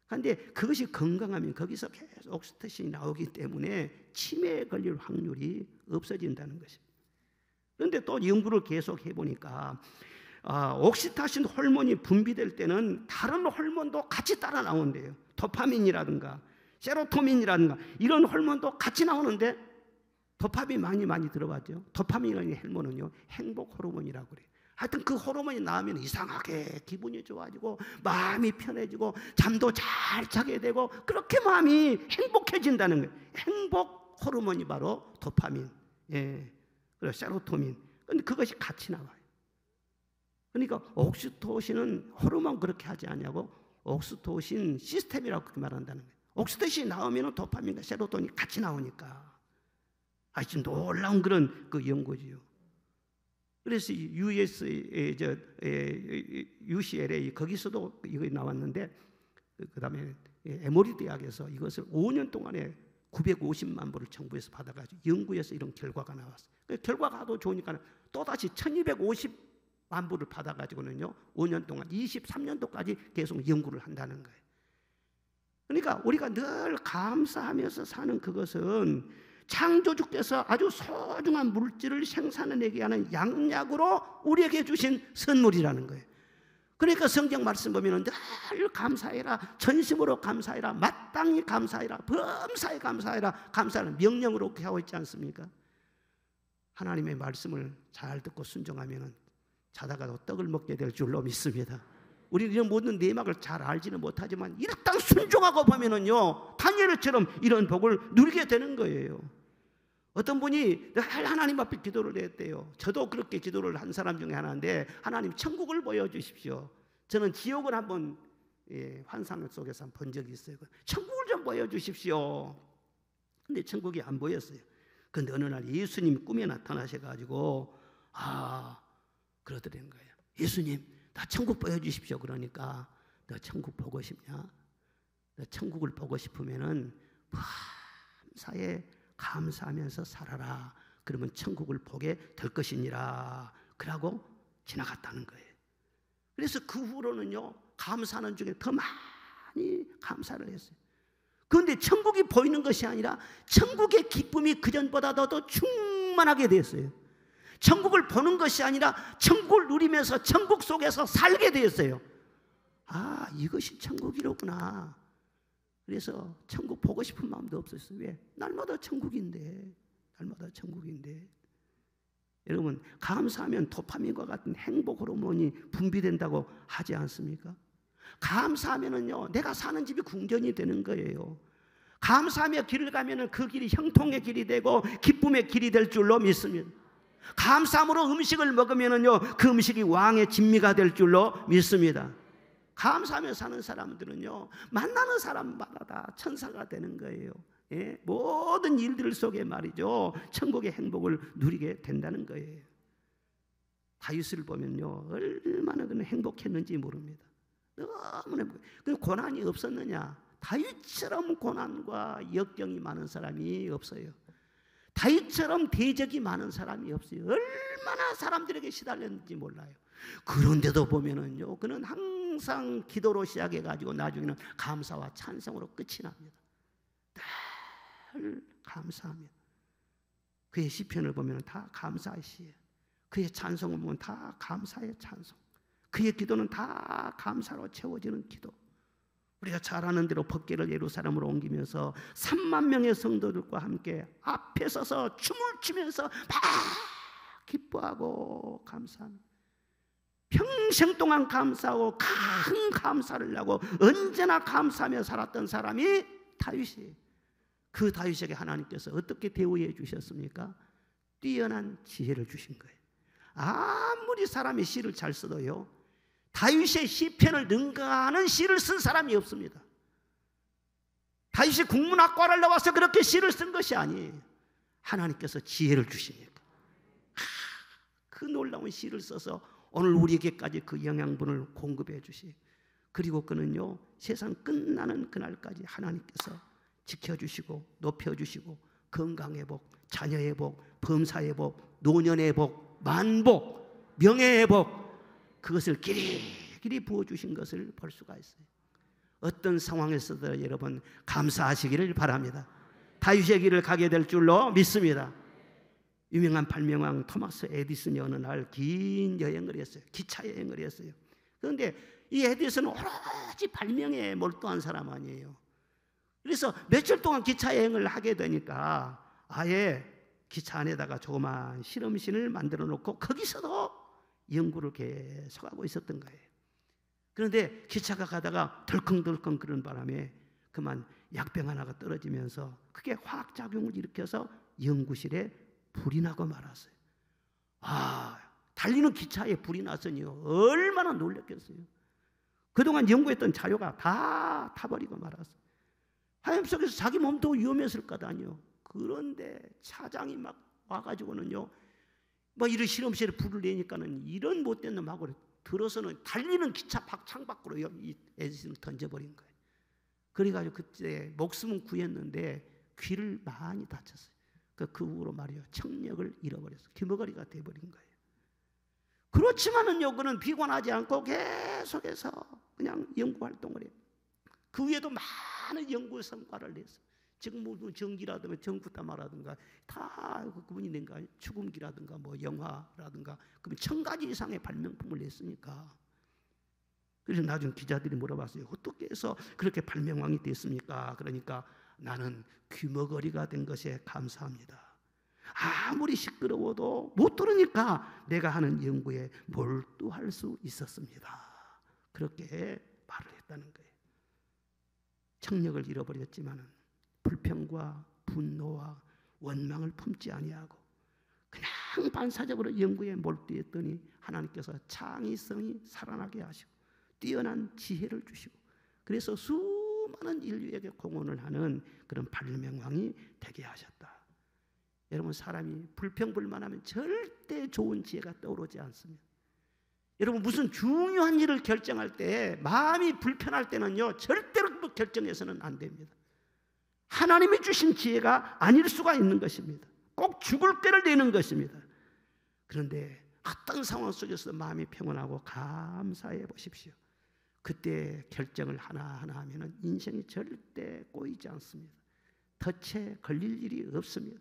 그런데 그것이 건강하면 거기서 계속 옥시토신이 나오기 때문에 치매에 걸릴 확률이 없어진다는 것입니다. 그런데 또 연구를 계속 해보니까 옥시토신 호르몬이 분비될 때는 다른 호르몬도 같이 따라 나온대요. 도파민이라든가 세로토닌이라든가 이런 호르몬도 같이 나오는데 도파민 많이 들어봤죠. 도파민이라는 호르몬은요, 행복 호르몬이라고 그래요. 하여튼 그 호르몬이 나오면 이상하게 기분이 좋아지고 마음이 편해지고 잠도 잘 자게 되고 그렇게 마음이 행복해진다는 거예요. 행복 호르몬이 바로 도파민, 그리고 세로토닌. 근데 그것이 같이 나와요. 그러니까 옥시토신은 호르몬 그렇게 하지 않냐고, 옥시토신 시스템이라고 그렇게 말한다는 거예요. 옥시토신이 나오면 도파민과 세로토닌이 같이 나오니까. 아주 놀라운 그런 그 연구지요. 그래서 UCLA 거기서도 이거 나왔는데, 그 다음에 에모리 대학에서 이것을 5년 동안에 950만 불을 정부에서 받아가지고 연구해서 이런 결과가 나왔어요. 그 결과가 아주 좋으니까 또다시 1250만 불을 받아가지고는요, 5년 동안 23년도까지 계속 연구를 한다는 거예요. 그러니까 우리가 늘 감사하면서 사는 그것은 창조주께서 아주 소중한 물질을 생산해내게 하는 양약으로 우리에게 주신 선물이라는 거예요. 그러니까 성경 말씀 보면 늘 감사해라, 전심으로 감사해라, 마땅히 감사해라, 범사에 감사해라, 감사하는 명령으로 그렇게 하고 있지 않습니까? 하나님의 말씀을 잘 듣고 순종하면 자다가도 떡을 먹게 될 줄로 믿습니다. 우리는 이런 모든 내막을 잘 알지는 못하지만 일단 순종하고 보면은요, 다니엘처럼 이런 복을 누리게 되는 거예요. 어떤 분이 하나님 앞에 기도를 했대요. 저도 그렇게 기도를 한 사람 중에 하나인데, 하나님 천국을 보여주십시오. 저는 지옥을 한번 환상 속에서 본 적이 있어요. 천국을 좀 보여주십시오. 근데 천국이 안 보였어요. 근데 어느 날 예수님이 꿈에 나타나셔가지고 그러더라는 거예요. 예수님, 나 천국 보여주십시오. 그러니까 너 천국 보고 싶냐? 너 천국을 보고 싶으면은 밤사에 감사하면서 살아라. 그러면 천국을 보게 될 것이니라. 그러고 지나갔다는 거예요. 그래서 그 후로는요, 감사하는 중에 더 많이 감사를 했어요. 그런데 천국이 보이는 것이 아니라 천국의 기쁨이 그전보다 더 충만하게 됐어요. 천국을 보는 것이 아니라 천국을 누리면서 천국 속에서 살게 되었어요. 이것이 천국이로구나. 그래서 천국 보고 싶은 마음도 없었어요. 왜? 날마다 천국인데. 여러분, 감사하면 도파민과 같은 행복 호르몬이 분비된다고 하지 않습니까? 감사하면은요, 내가 사는 집이 궁전이 되는 거예요. 감사하며 길을 가면은 그 길이 형통의 길이 되고 기쁨의 길이 될 줄로 믿습니다. 감사함으로 음식을 먹으면은요, 그 음식이 왕의 진미가 될 줄로 믿습니다. 감사하며 사는 사람들은요, 만나는 사람마다 다 천사가 되는 거예요. 모든 일들 속에 말이죠, 천국의 행복을 누리게 된다는 거예요. 다윗을 보면요, 얼마나 그는 행복했는지 모릅니다. 너무나 행복해. 그 고난이 없었느냐? 다윗처럼 고난과 역경이 많은 사람이 없어요. 다윗처럼 대적이 많은 사람이 없어요. 얼마나 사람들에게 시달렸는지 몰라요. 그런데도 보면은요, 그는 항상 기도로 시작해가지고 나중에는 감사와 찬송으로 끝이 납니다. 늘 감사합니다. 그의 시편을 보면 다 감사의 시예요. 그의 찬송을 보면 다 감사의 찬송. 그의 기도는 다 감사로 채워지는 기도. 우리가 잘 아는 대로 법궤를 예루살렘으로 옮기면서 3만 명의 성도들과 함께 앞에 서서 춤을 추면서 막 기뻐하고 감사합니다. 평생 동안 감사하고 큰 감사를 하고 언제나 감사하며 살았던 사람이 다윗이에요. 그 다윗에게 하나님께서 어떻게 대우해 주셨습니까? 뛰어난 지혜를 주신 거예요. 아무리 사람이 시를 잘 써도요, 다윗의 시편을 능가하는 시를 쓴 사람이 없습니다. 다윗이 국문학과를 나와서 그렇게 시를 쓴 것이 아니에요. 하나님께서 지혜를 주시니까 그 놀라운 시를 써서 오늘 우리에게까지 그 영양분을 공급해 주시. 그리고 그는요, 세상 끝나는 그날까지 하나님께서 지켜주시고 높여주시고 건강의 복, 자녀의 복, 범사의 복, 노년의 복, 만복, 명예의 복, 그것을 길이길이 부어주신 것을 볼 수가 있어요. 어떤 상황에서도 여러분 감사하시기를 바랍니다. 다윗의 길을 가게 될 줄로 믿습니다. 유명한 발명왕 토마스 에디슨이 어느 날 긴 여행을 했어요. 기차 여행을 했어요. 그런데 이 에디슨은 오로지 발명에 몰두한 사람 아니에요. 그래서 며칠 동안 기차 여행을 하게 되니까 아예 기차 안에다가 조그만 실험실을 만들어 놓고 거기서도 연구를 계속하고 있었던 거예요. 그런데 기차가 가다가 덜컹덜컹 그런 바람에 그만 약병 하나가 떨어지면서 그게 화학작용을 일으켜서 연구실에 불이 나고 말았어요. 달리는 기차에 불이 났으니요, 얼마나 놀랐겠어요. 그동안 연구했던 자료가 다 타버리고 말았어요. 화염 속에서 자기 몸도 위험했을 것 아니요. 그런데 차장이 막 와가지고는요, 뭐 이런 실험실에 불을 내니까는 이런 못된 놈하고 들어서는 달리는 기차 창밖으로 이 에디슨을 던져버린 거예요. 그래가지고 그때 목숨은 구했는데 귀를 많이 다쳤어요. 그 후로 말이요, 청력을 잃어버렸어요. 귀머거리가 돼버린 거예요. 그렇지만은요, 그는 비관하지 않고 계속해서 그냥 연구 활동을 해요. 그 위에도 많은 연구 성과를 냈어요. 지금 뭐 전기라든가 전구담화라든가 다 그분이 낸 거 아니에요. 추궁기라든가 뭐 영화라든가 그분 1000가지 이상의 발명품을 냈으니까. 그래서 나중에 기자들이 물어봤어요. 어떻게 해서 그렇게 발명왕이 됐습니까? 그러니까 나는 귀머거리가 된 것에 감사합니다. 아무리 시끄러워도 못 들으니까 내가 하는 연구에 몰두할 수 있었습니다. 그렇게 말을 했다는 거예요. 청력을 잃어버렸지만은 불평과 분노와 원망을 품지 아니하고 그냥 반사적으로 연구에 몰두했더니 하나님께서 창의성이 살아나게 하시고 뛰어난 지혜를 주시고 그래서 수많은 인류에게 공헌을 하는 그런 발명왕이 되게 하셨다. 여러분, 사람이 불평불만하면 절대 좋은 지혜가 떠오르지 않습니다. 여러분, 무슨 중요한 일을 결정할 때 마음이 불편할 때는요, 절대로 결정해서는 안 됩니다. 하나님이 주신 지혜가 아닐 수가 있는 것입니다. 꼭 죽을 꾀를 내는 것입니다. 그런데 어떤 상황 속에서 마음이 평온하고 감사해 보십시오. 그때 결정을 하나하나 하면 인생이 절대 꼬이지 않습니다. 덫에 걸릴 일이 없습니다.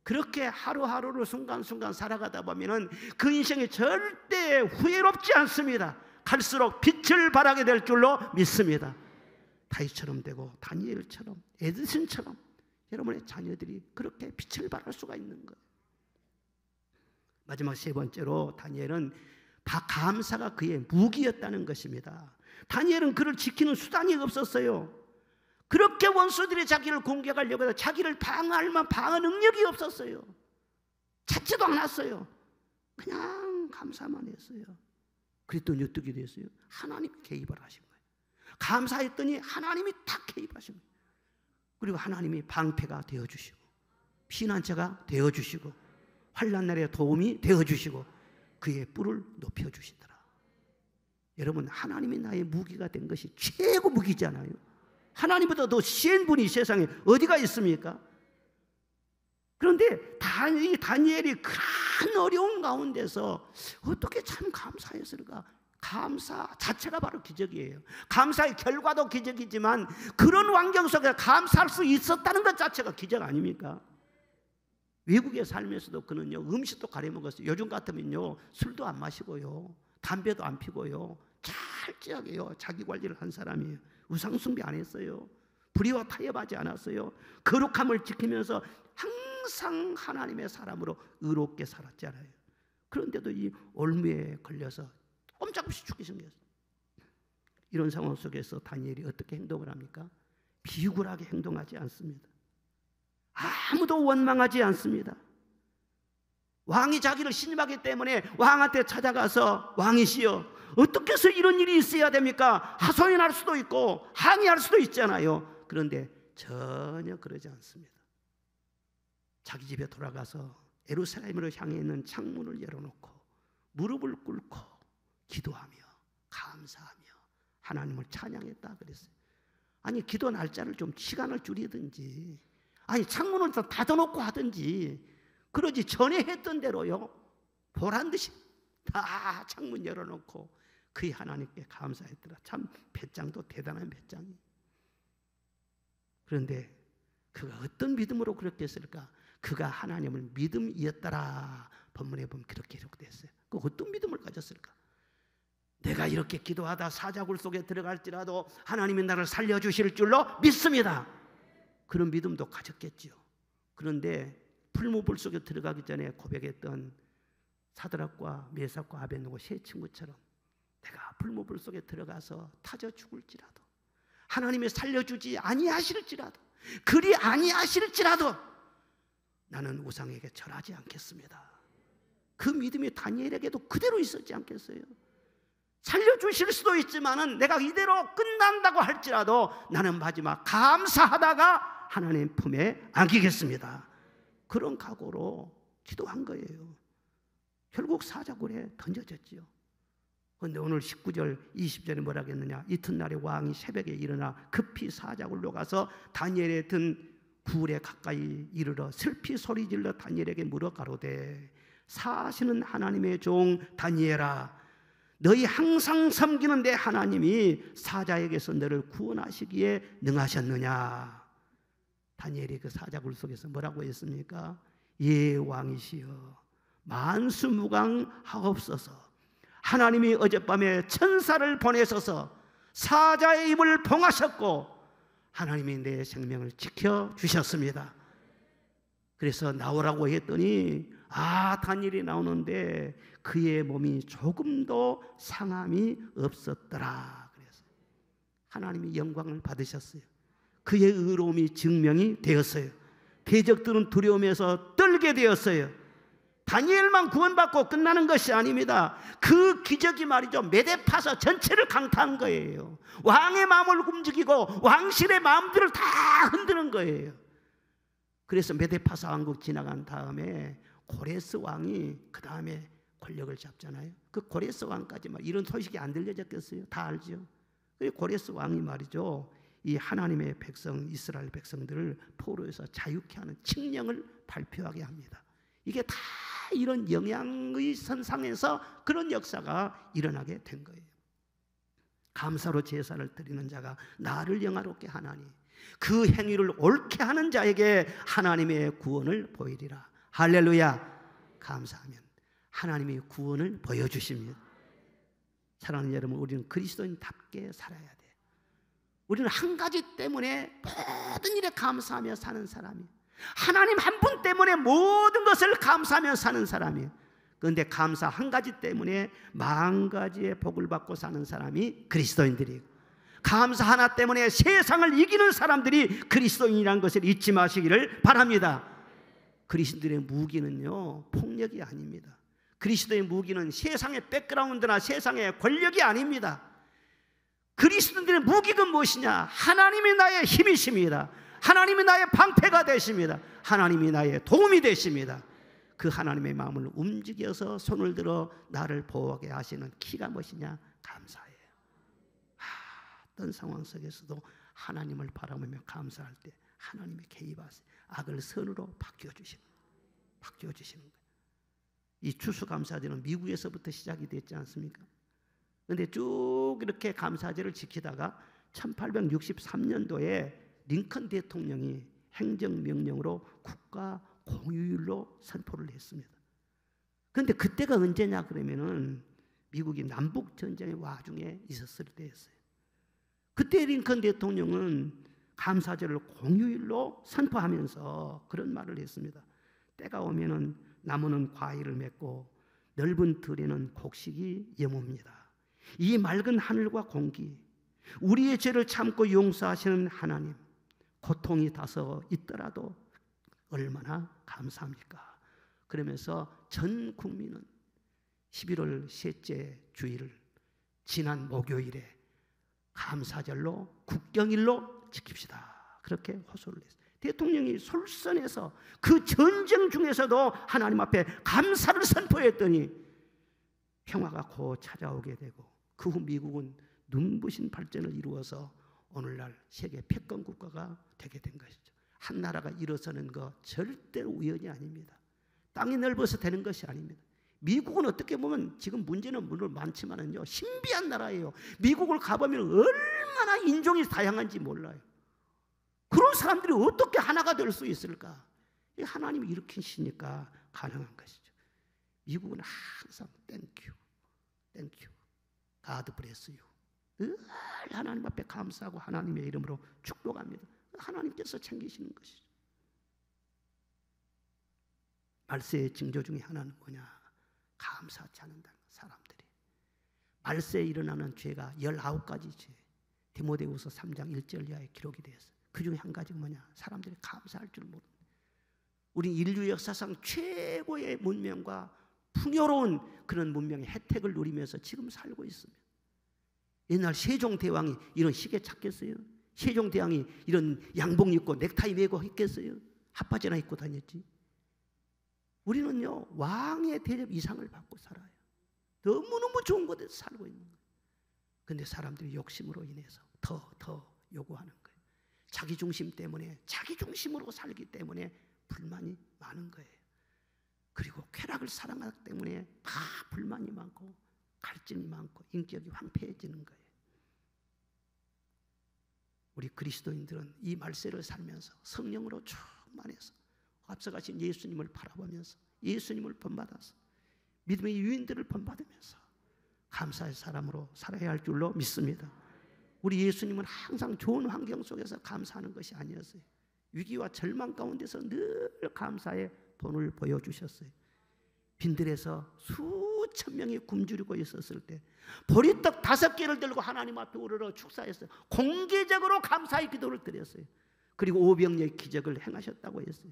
그렇게 하루하루를 순간순간 살아가다 보면 그 인생이 절대 후회롭지 않습니다. 갈수록 빛을 발하게 될 줄로 믿습니다. 다윗처럼 되고 다니엘처럼 에디슨처럼 여러분의 자녀들이 그렇게 빛을 발할 수가 있는 거예요. 마지막 세 번째로 다니엘은 감사가 그의 무기였다는 것입니다. 다니엘은 그를 지키는 수단이 없었어요. 그렇게 원수들이 자기를 공격하려고 해서 자기를 방어할 만한 방어 능력이 없었어요. 찾지도 않았어요. 그냥 감사만 했어요. 그랬더니 어떻게 됐어요? 하나님이 개입을 하신 거예요. 감사했더니 하나님이 딱 개입하신 거예요. 그리고 하나님이 방패가 되어주시고 피난처가 되어주시고 환난 날에 도움이 되어주시고 그의 뿔을 높여주시더라. 여러분, 하나님이 나의 무기가 된 것이 최고 무기잖아요. 하나님보다 더 센 분이 세상에 어디가 있습니까? 그런데 다니엘이 큰 어려운 가운데서 어떻게 참 감사했을까? 감사 자체가 바로 기적이에요. 감사의 결과도 기적이지만 그런 환경 속에 감사할 수 있었다는 것 자체가 기적 아닙니까? 외국에 살면서도 그는요, 음식도 가려 먹었어요. 요즘 같으면요, 술도 안 마시고요, 담배도 안 피고요, 철저하게요, 자기 관리를 한 사람이에요. 우상숭배 안 했어요. 불의와 타협하지 않았어요. 거룩함을 지키면서 항상 하나님의 사람으로 의롭게 살았잖아요. 그런데도 이 올무에 걸려서 꼼짝없이 죽게 생겼어요. 이런 상황 속에서 다니엘이 어떻게 행동을 합니까? 비굴하게 행동하지 않습니다. 아무도 원망하지 않습니다. 왕이 자기를 신임하기 때문에 왕한테 찾아가서 왕이시여 어떻게 해서 이런 일이 있어야 됩니까? 하소연할 수도 있고 항의할 수도 있잖아요. 그런데 전혀 그러지 않습니다. 자기 집에 돌아가서 예루살렘으로 향해 있는 창문을 열어놓고 무릎을 꿇고 기도하며 감사하며 하나님을 찬양했다 그랬어요. 아니 기도 날짜를 좀 시간을 줄이든지 아니 창문을 더 닫아놓고 하든지 그러지 전에 했던 대로요 보란듯이 다 창문 열어놓고 그의 하나님께 감사했더라. 참 배짱도 대단한 배짱이. 그런데 그가 어떤 믿음으로 그렇게 했을까? 그가 하나님을 믿음이었더라. 본문에 보면 그렇게 기록됐어요. 그 어떤 믿음을 가졌을까? 내가 이렇게 기도하다 사자굴 속에 들어갈지라도 하나님이 나를 살려주실 줄로 믿습니다. 그런 믿음도 가졌겠지요. 그런데 풀무불 속에 들어가기 전에 고백했던 사드락과 메삭과 아벳느고 세 친구처럼 내가 풀무불 속에 들어가서 타져 죽을지라도 하나님이 살려주지 아니하실지라도 그리 아니하실지라도 나는 우상에게 절하지 않겠습니다. 그 믿음이 다니엘에게도 그대로 있었지 않겠어요? 살려주실 수도 있지만은 내가 이대로 끝난다고 할지라도 나는 마지막 감사하다가 하나님 품에 안기겠습니다. 그런 각오로 기도한 거예요. 결국 사자굴에 던져졌지요. 그런데 오늘 19절 20절에 뭐라 했느냐? 이튿날에 왕이 새벽에 일어나 급히 사자굴로 가서 다니엘에 든 굴에 가까이 이르러 슬피 소리질러 다니엘에게 물어 가로되 사시는 하나님의 종 다니엘아 너희 항상 섬기는 내 하나님이 사자에게서 너를 구원하시기에 능하셨느냐? 다니엘이 그 사자굴 속에서 뭐라고 했습니까? 예 왕이시여 만수무강하옵소서. 하나님이 어젯밤에 천사를 보내셔서 사자의 입을 봉하셨고 하나님이 내 생명을 지켜주셨습니다. 그래서 나오라고 했더니 다니엘이 나오는데 그의 몸이 조금도 상함이 없었더라. 그래서 하나님이 영광을 받으셨어요. 그의 의로움이 증명이 되었어요. 대적들은 두려움에서 떨게 되었어요. 다니엘만 구원받고 끝나는 것이 아닙니다. 그 기적이 말이죠 메데파서 전체를 강타한 거예요. 왕의 마음을 움직이고 왕실의 마음들을 다 흔드는 거예요. 그래서 메데파서 왕국 지나간 다음에 고레스 왕이 그 다음에 권력을 잡잖아요. 그 고레스 왕까지 막 이런 소식이 안 들려졌겠어요? 다 알죠. 고레스 왕이 말이죠 이 하나님의 백성 이스라엘 백성들을 포로에서 자유케 하는 칙령을 발표하게 합니다. 이게 다 이런 영향의 선상에서 그런 역사가 일어나게 된 거예요. 감사로 제사를 드리는 자가 나를 영화롭게 하나니 그 행위를 옳게 하는 자에게 하나님의 구원을 보이리라. 할렐루야. 감사하면 하나님의 구원을 보여주십니다. 사랑하는 여러분, 우리는 그리스도인답게 살아야 돼요. 우리는 한 가지 때문에 모든 일에 감사하며 사는 사람이에요. 하나님 한 분 때문에 모든 것을 감사하며 사는 사람이에요. 그런데 감사 한 가지 때문에 만 가지의 복을 받고 사는 사람이 그리스도인들이에요. 감사 하나 때문에 세상을 이기는 사람들이 그리스도인이라는 것을 잊지 마시기를 바랍니다. 그리스도인들의 무기는요 폭력이 아닙니다. 그리스도의 무기는 세상의 백그라운드나 세상의 권력이 아닙니다. 그리스도인들의 무기가 무엇이냐? 하나님이 나의 힘이십니다. 하나님이 나의 방패가 되십니다. 하나님이 나의 도움이 되십니다. 그 하나님의 마음을 움직여서 손을 들어 나를 보호하게 하시는 키가 무엇이냐? 감사예요. 어떤 상황 속에서도 하나님을 바라보며 감사할 때 하나님이 개입하세요. 악을 선으로 바뀌어주시는 거예요. 이 추수감사제는 미국에서부터 시작이 됐지 않습니까? 그런데 쭉 이렇게 감사제를 지키다가 1863년도에 링컨 대통령이 행정명령으로 국가 공휴일로 선포를 했습니다. 그런데 그때가 언제냐 그러면은 미국이 남북전쟁의 와중에 있었을 때였어요. 그때 링컨 대통령은 감사절을 공휴일로 선포하면서 그런 말을 했습니다. 때가 오면은 나무는 과일을 맺고 넓은 들에는 곡식이 여뭅니다. 이 맑은 하늘과 공기, 우리의 죄를 참고 용서하시는 하나님, 고통이 다소 있더라도 얼마나 감사합니까? 그러면서 전 국민은 11월 셋째 주일을 지난 목요일에 감사절로 국경일로 지킵시다. 그렇게 호소를 했어요. 대통령이 솔선해서 그 전쟁 중에서도 하나님 앞에 감사를 선포했더니 평화가 곧 찾아오게 되고 그 후 미국은 눈부신 발전을 이루어서 오늘날 세계 패권 국가가 되게 된 것이죠. 한 나라가 일어서는 거 절대로 우연이 아닙니다. 땅이 넓어서 되는 것이 아닙니다. 미국은 어떻게 보면 지금 문제는 물론 많지만은요, 신비한 나라예요. 미국을 가보면 얼마나 인종이 다양한지 몰라요. 그런 사람들이 어떻게 하나가 될 수 있을까? 하나님이 일으키시니까 가능한 것이죠. 미국은 항상 땡큐, 땡큐, God bless you. 늘 하나님 앞에 감사하고 하나님의 이름으로 축복합니다. 하나님께서 챙기시는 것이죠. 말세의 징조 중에 하나는 뭐냐? 감사하지 않는다는 사람들이. 말세에 일어나는 죄가 19가지 죄, 디모데후서 3장 1절 이하에 기록이 되어 있어요. 그 중에 한 가지가 뭐냐? 사람들이 감사할 줄 모르는. 우리 인류 역사상 최고의 문명과 풍요로운 그런 문명의 혜택을 누리면서 지금 살고 있습니다. 옛날 세종대왕이 이런 시계 찾겠어요? 세종대왕이 이런 양복 입고 넥타이 메고 했겠어요? 핫바지나 입고 다녔지. 우리는요, 왕의 대접 이상을 받고 살아요. 너무너무 좋은 곳에서 살고 있는 거예요. 그런데 사람들이 욕심으로 인해서 더 요구하는 거예요. 자기 중심 때문에, 자기 중심으로 살기 때문에 불만이 많은 거예요. 그리고 쾌락을 사랑하기 때문에 다 불만이 많고 갈증이 많고 인격이 황폐해지는 거예요. 우리 그리스도인들은 이 말세를 살면서 성령으로 충만해서 앞서가신 예수님을 바라보면서 예수님을 본받아서 믿음의 유인들을 본받으면서 감사의 사람으로 살아야 할 줄로 믿습니다. 우리 예수님은 항상 좋은 환경 속에서 감사하는 것이 아니었어요. 위기와 절망 가운데서 늘 감사의 본을 보여주셨어요. 빈들에서 수천 명이 굶주리고 있었을 때 보리떡 5개를 들고 하나님 앞에 우러러 축사했어요. 공개적으로 감사의 기도를 드렸어요. 그리고 오병이어의 기적을 행하셨다고 했어요.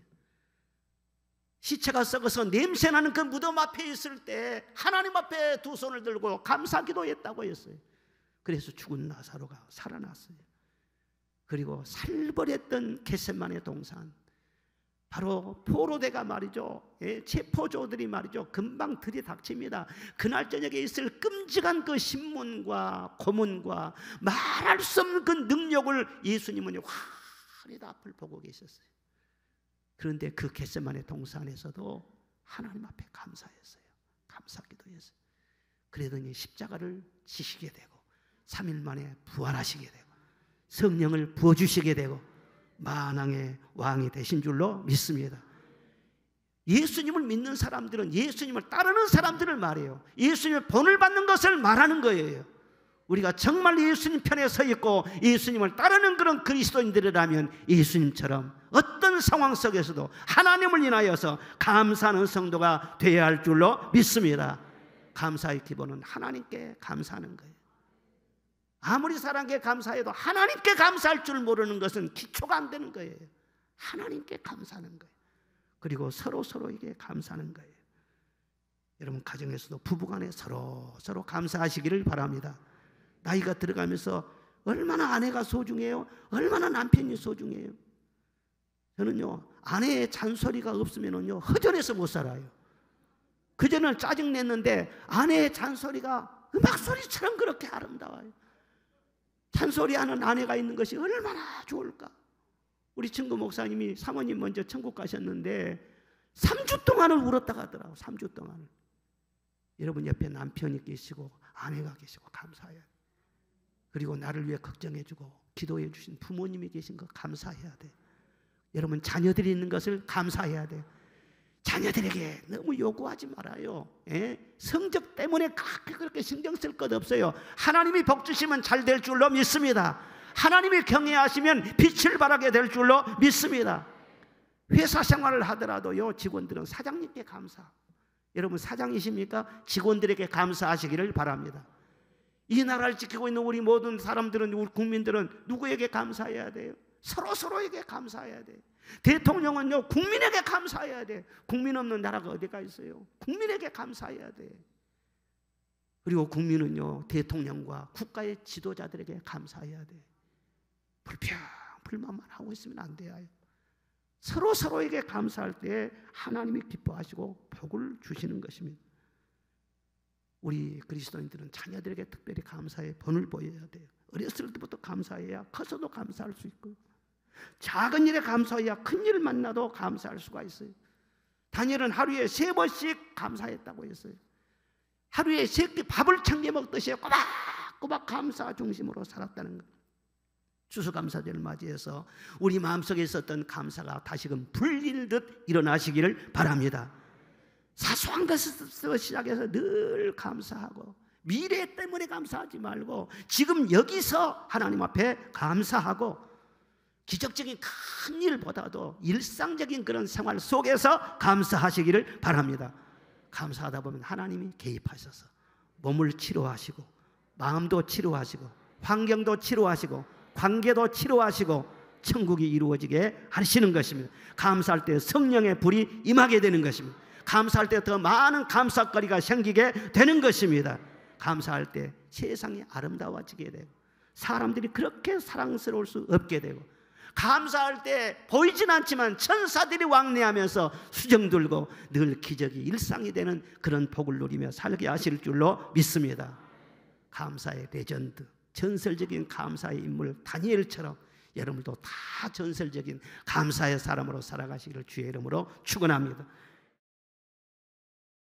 시체가 썩어서 냄새나는 그 무덤 앞에 있을 때 하나님 앞에 두 손을 들고 감사 기도했다고 했어요. 그래서 죽은 나사로가 살아났어요. 그리고 살벌했던 겟세마네 동산, 바로 포로대가 말이죠, 체포조들이 말이죠, 금방 들이닥칩니다. 그날 저녁에 있을 끔찍한 그 신문과 고문과 말할 수 없는 그 능력을 예수님은 환히 다 앞을 보고 계셨어요. 그런데 그 겟세마네 동산에서도 하나님 앞에 감사했어요. 감사기도했어요. 그러더니 십자가를 지시게 되고 3일 만에 부활하시게 되고 성령을 부어주시게 되고 만왕의 왕이 되신 줄로 믿습니다. 예수님을 믿는 사람들은 예수님을 따르는 사람들을 말해요. 예수님의 본을 받는 것을 말하는 거예요. 우리가 정말 예수님 편에 서 있고 예수님을 따르는 그런 그리스도인들이라면 예수님처럼 어떤 상황 속에서도 하나님을 인하여서 감사하는 성도가 되어야 할 줄로 믿습니다. 감사의 기본은 하나님께 감사하는 거예요. 아무리 사람에게 감사해도 하나님께 감사할 줄 모르는 것은 기초가 안 되는 거예요. 하나님께 감사하는 거예요. 그리고 서로에게 감사하는 거예요. 여러분 가정에서도 부부간에 서로 감사하시기를 바랍니다. 나이가 들어가면서 얼마나 아내가 소중해요? 얼마나 남편이 소중해요? 저는요, 아내의 잔소리가 없으면요 허전해서 못 살아요. 그전에는 짜증냈는데 아내의 잔소리가 음악소리처럼 그렇게 아름다워요. 잔소리하는 아내가 있는 것이 얼마나 좋을까. 우리 친구 목사님이 사모님 먼저 천국 가셨는데 3주 동안을 울었다 가더라고요. 3주 동안을. 여러분 옆에 남편이 계시고 아내가 계시고 감사해야 돼요. 그리고 나를 위해 걱정해주고 기도해 주신 부모님이 계신 거 감사해야 돼요. 여러분 자녀들이 있는 것을 감사해야 돼요. 자녀들에게 너무 요구하지 말아요. 성적 때문에 그렇게 신경 쓸 것 없어요. 하나님이 복 주시면 잘 될 줄로 믿습니다. 하나님이 경외하시면 빛을 발하게 될 줄로 믿습니다. 회사 생활을 하더라도요, 직원들은 사장님께 감사. 여러분 사장이십니까? 직원들에게 감사하시기를 바랍니다. 이 나라를 지키고 있는 우리 모든 사람들은, 우리 국민들은 누구에게 감사해야 돼요? 서로에게 감사해야 돼. 대통령은요, 국민에게 감사해야 돼. 국민 없는 나라가 어디가 있어요? 국민에게 감사해야 돼. 그리고 국민은요, 대통령과 국가의 지도자들에게 감사해야 돼. 불만만 하고 있으면 안 돼요. 서로에게 감사할 때 하나님이 기뻐하시고 복을 주시는 것입니다. 우리 그리스도인들은 자녀들에게 특별히 감사의 본을 보여야 돼요. 어렸을 때부터 감사해야 커서도 감사할 수 있고, 작은 일에 감사해야 큰 일 만나도 감사할 수가 있어요. 다니엘은 하루에 3번씩 감사했다고 했어요. 하루에 3끼 밥을 챙겨 먹듯이 꼬박꼬박 감사 중심으로 살았다는 것. 추수감사절을 맞이해서 우리 마음속에 있었던 감사가 다시금 불릴듯 일어나시기를 바랍니다. 사소한 것에서 시작해서 늘 감사하고, 미래 때문에 감사하지 말고 지금 여기서 하나님 앞에 감사하고, 기적적인 큰 일보다도 일상적인 그런 생활 속에서 감사하시기를 바랍니다. 감사하다 보면 하나님이 개입하셔서 몸을 치료하시고, 마음도 치료하시고, 환경도 치료하시고, 관계도 치료하시고, 천국이 이루어지게 하시는 것입니다. 감사할 때 성령의 불이 임하게 되는 것입니다. 감사할 때 더 많은 감사거리가 생기게 되는 것입니다. 감사할 때 세상이 아름다워지게 되고, 사람들이 그렇게 사랑스러울 수 없게 되고, 감사할 때 보이진 않지만 천사들이 왕래하면서 수정 들고 늘 기적이 일상이 되는 그런 복을 누리며 살게 하실 줄로 믿습니다. 감사의 레전드, 전설적인 감사의 인물 다니엘처럼 여러분도 다 전설적인 감사의 사람으로 살아가시기를 주의 이름으로 축원합니다.